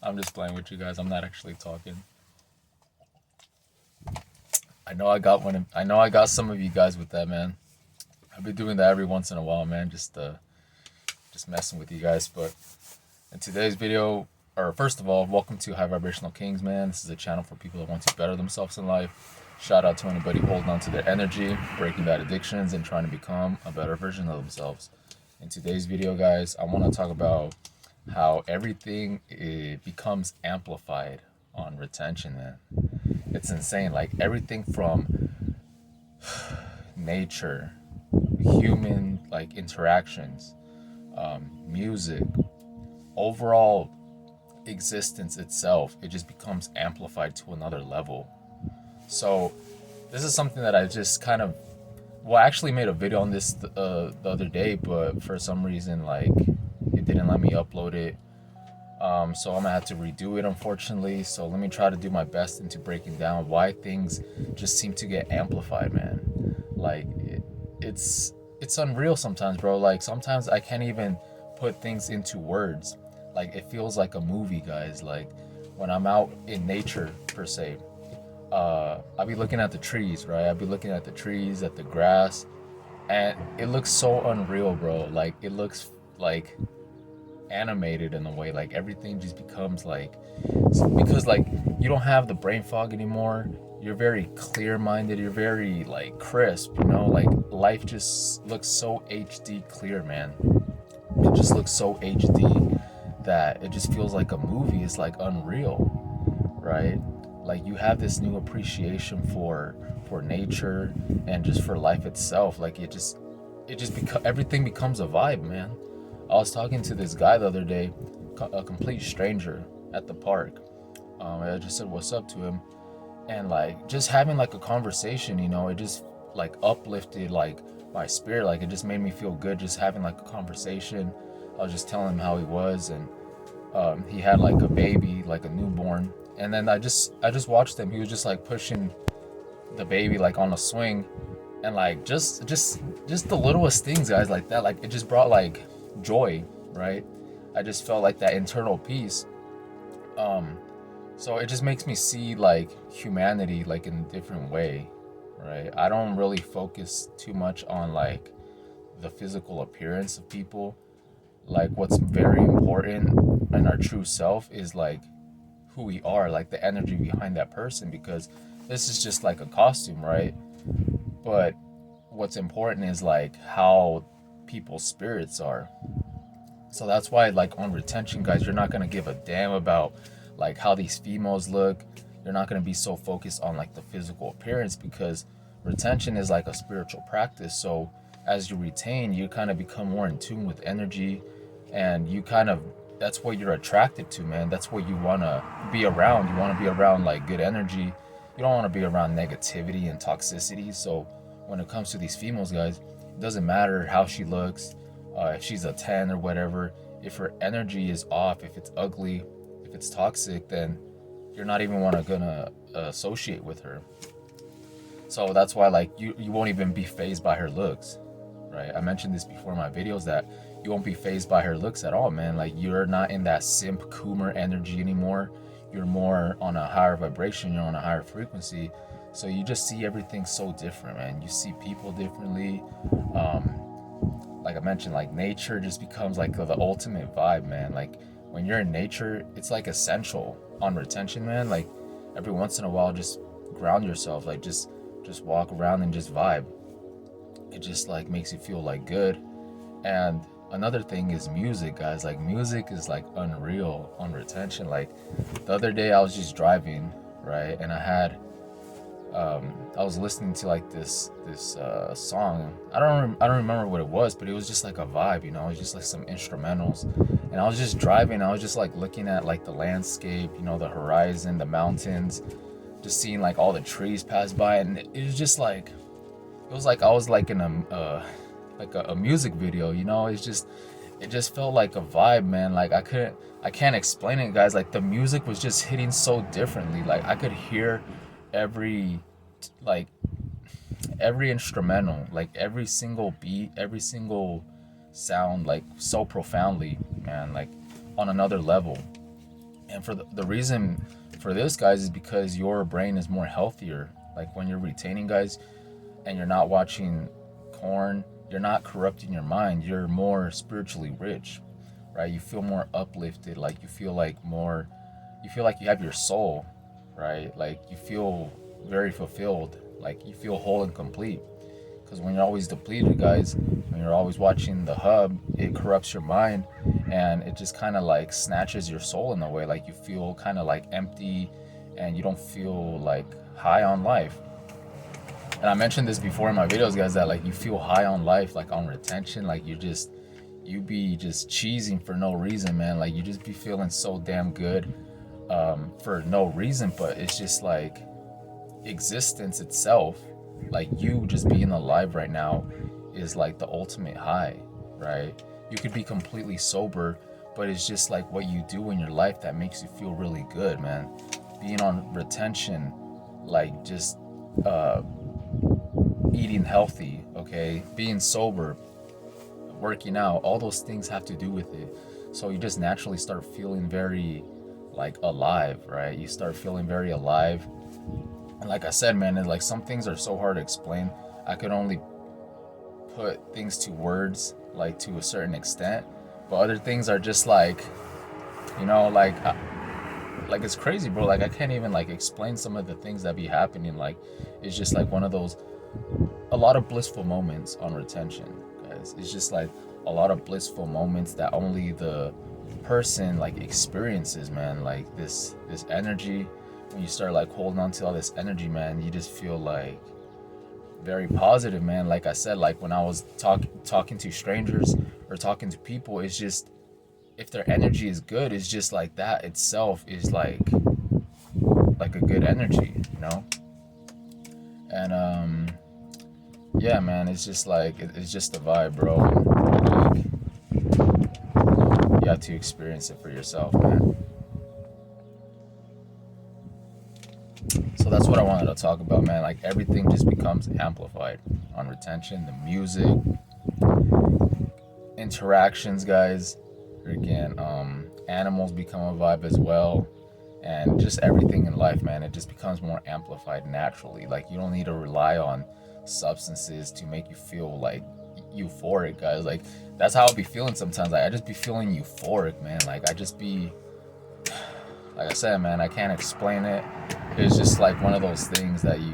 I'm just playing with you guys. I'm not actually talking. I know I got one. I know I got some of you guys with that, man. I've been doing that every once in a while, man. Just messing with you guys. But in today's video, or first of all, welcome to High Vibrational Kings, man. This is a channel for people that want to better themselves in life. Shout out to anybody holding on to their energy, breaking bad addictions, and trying to become a better version of themselves. In today's video, guys, I want to talk about how everything becomes amplified on retention, man. It's insane. Like everything from nature, human like interactions, music, overall existence itself, it just becomes amplified to another level. So this is something that I just kind of, well, I actually made a video on this the other day, but for some reason like it didn't let me upload it. So I'm gonna have to redo it, unfortunately. So let me try to do my best into breaking down why things just seem to get amplified, man. Like it's unreal sometimes, bro. Like sometimes I can't even put things into words. Like it feels like a movie, guys. Like when I'm out in nature per se, I'll be looking at the trees, right? I'll be looking at the trees, at the grass, and it looks so unreal, bro. Like it looks like animated in a way. Like everything just becomes like, because like you don't have the brain fog anymore. You're very clear minded, you're very like crisp, you know, like life just looks so HD clear, man. It just looks so HD that it just feels like a movie. It's like unreal, right? Like you have this new appreciation for nature and just for life itself. Like everything becomes a vibe, man. I was talking to this guy the other day, a complete stranger at the park. I just said what's up to him, and like just having like a conversation, you know, it just like uplifted like my spirit. Like it just made me feel good just having like a conversation. I was just telling him how he was, and he had like a baby, like a newborn, and then I just watched him. He was just like pushing the baby like on a swing, and like just the littlest things, guys, like that. Like it just brought like joy, right? I just felt like that internal peace. Um, so it just makes me see like humanity like in a different way, right? I don't really focus too much on like the physical appearance of people. Like what's very important in our true self is like who we are, like the energy behind that person, because this is just like a costume, right? But what's important is like how people's spirits are. So that's why like on retention, guys, you're not going to give a damn about like how these females look. You're not going to be so focused on like the physical appearance, because retention is like a spiritual practice. So as you retain, you kind of become more in tune with energy, and you kind of, that's what you're attracted to, man. That's what you want to be around. You want to be around like good energy. You don't want to be around negativity and toxicity. So when it comes to these females, guys, it doesn't matter how she looks, if she's a 10 or whatever. If her energy is off, if it's ugly, if it's toxic, then you're not even gonna associate with her. So that's why like you won't even be phased by her looks, right? I mentioned this before in my videos that you won't be phased by her looks at all, man. Like you're not in that simp coomer energy anymore. You're more on a higher vibration, you're on a higher frequency. So you just see everything so different, man. You see people differently. Like I mentioned, like nature just becomes like the ultimate vibe, man. Like when you're in nature, it's like essential on retention, man. Like every once in a while, just ground yourself, like just walk around and just vibe. It just like makes you feel like good. And another thing is music, guys. Like music is like unreal on retention. Like the other day I was just driving, right, and I was listening to like this song. I don't remember what it was, but it was just like a vibe, you know. It was just like some instrumentals, and I was just driving. I was just like looking at like the landscape, you know, the horizon, the mountains, just seeing like all the trees pass by, and it was just like, it was like I was like in a music video, you know. It just felt like a vibe, man. Like I can't explain it, guys. Like the music was just hitting so differently. Like I could hear every like every instrumental, like every single beat, every single sound, like so profoundly, man. Like on another level. And for the reason for this, guys, is because your brain is more healthier. Like when you're retaining, guys, and you're not watching corn, you're not corrupting your mind. You're more spiritually rich, right? You feel more uplifted. Like you feel like you have your soul, right? Like you feel very fulfilled. Like you feel whole and complete. Because when you're always depleted, guys, when you're always watching the hub, it corrupts your mind, and it just kind of like snatches your soul in a way. Like you feel kind of like empty, and you don't feel like high on life. And I mentioned this before in my videos, guys, that like you feel high on life, like on retention. Like you be just cheesing for no reason, man. Like you just be feeling so damn good for no reason. But it's just like existence itself, like you just being alive right now, is like the ultimate high, right? You could be completely sober, but it's just like what you do in your life that makes you feel really good, man. Being on retention, like just uh, eating healthy, okay, being sober, working out, all those things have to do with it. So you just naturally start feeling very like alive, right? You start feeling very alive. And like I said, man, it's like some things are so hard to explain. I could only put things to words like to a certain extent, but other things are just like, you know, like it's crazy, bro. Like I can't even like explain some of the things that be happening. Like it's just like one of those, a lot of blissful moments on retention, guys. It's just like a lot of blissful moments that only the person like experiences, man. Like this energy, when you start like holding on to all this energy, man, you just feel like very positive, man. Like I said, like when I was talking to strangers or talking to people, it's just, if their energy is good, it's just like that itself is like a good energy, you know. And yeah, man, it's just like it's just a vibe, bro. Like, you have to experience it for yourself, man. So that's what I wanted to talk about, man. Like everything just becomes amplified on retention. The music, interactions, guys. Again, animals become a vibe as well, and just everything in life, man. It just becomes more amplified naturally. Like you don't need to rely on substances to make you feel like euphoric, guys. Like that's how I'll be feeling sometimes. Like I just be feeling euphoric, man. Like I just be, like I said, man, I can't explain it. It's just like one of those things that you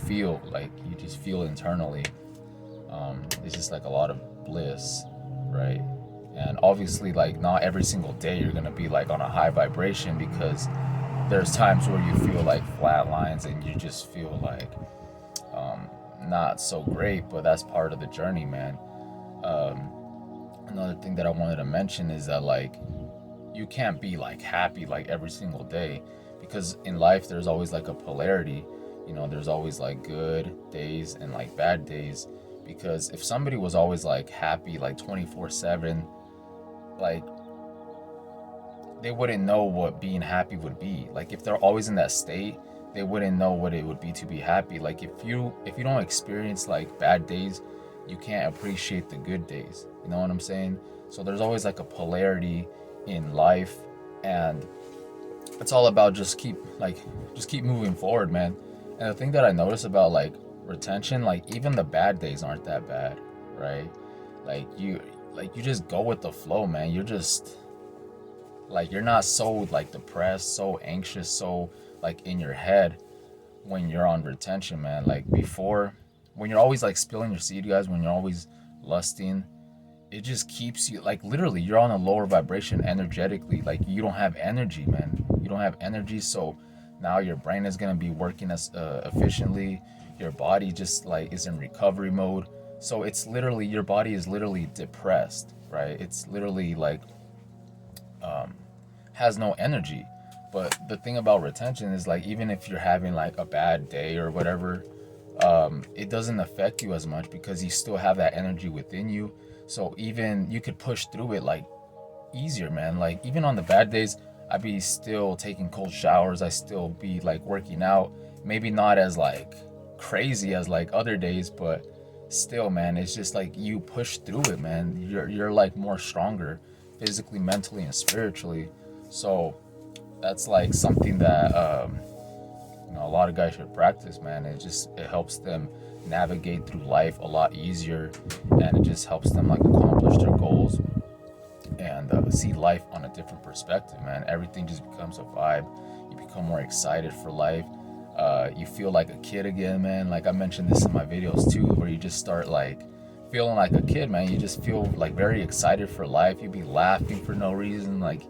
feel, like you just feel internally. It's just like a lot of bliss, right? And obviously, like not every single day you're gonna be like on a high vibration, because there's times where you feel like flat lines and you just feel like not so great. But that's part of the journey, man. Another thing that I wanted to mention is that like you can't be like happy like every single day, because in life there's always like a polarity. You know, there's always like good days and like bad days. Because if somebody was always like happy like 24/7, like they wouldn't know what being happy would be. Like if they're always in that state, they wouldn't know what it would be to be happy. Like if you don't experience like bad days, you can't appreciate the good days. You know what I'm saying? So there's always like a polarity in life, and it's all about just keep moving forward, man. And the thing that I notice about like retention, like even the bad days aren't that bad, right? Like you just go with the flow, man. You're just like, you're not so like depressed, so anxious, so like in your head when you're on retention, man. Like before, when you're always like spilling your seed, guys, when you're always lusting, it just keeps you like, literally you're on a lower vibration energetically. Like you don't have energy, man. You don't have energy. So now your brain is going to be working as efficiently. Your body just like is in recovery mode. So it's literally, your body is literally depressed, right? It's literally like has no energy. But the thing about retention is like, even if you're having like a bad day or whatever, it doesn't affect you as much, because you still have that energy within you. So even you could push through it like easier, man. Like even on the bad days, I'd be still taking cold showers. I still be like working out. Maybe not as like crazy as like other days, but still, man, it's just like you push through it, man. You're like more stronger physically, mentally, and spiritually. So that's like something that a lot of guys should practice, man. It helps them navigate through life a lot easier, and it just helps them like accomplish their goals and see life on a different perspective, man. Everything just becomes a vibe. You become more excited for life. You feel like a kid again, man. Like I mentioned this in my videos too, where you just start like feeling like a kid, man. You just feel like very excited for life. You be laughing for no reason. Like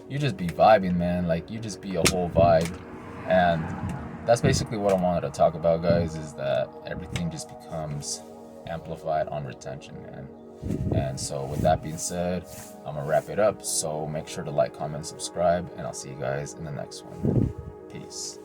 you just be vibing, man. Like you just be a whole vibe. And that's basically what I wanted to talk about, guys, is that everything just becomes amplified on retention, man. And so with that being said, I'm gonna wrap it up. So make sure to like, comment, subscribe, and I'll see you guys in the next one. Peace.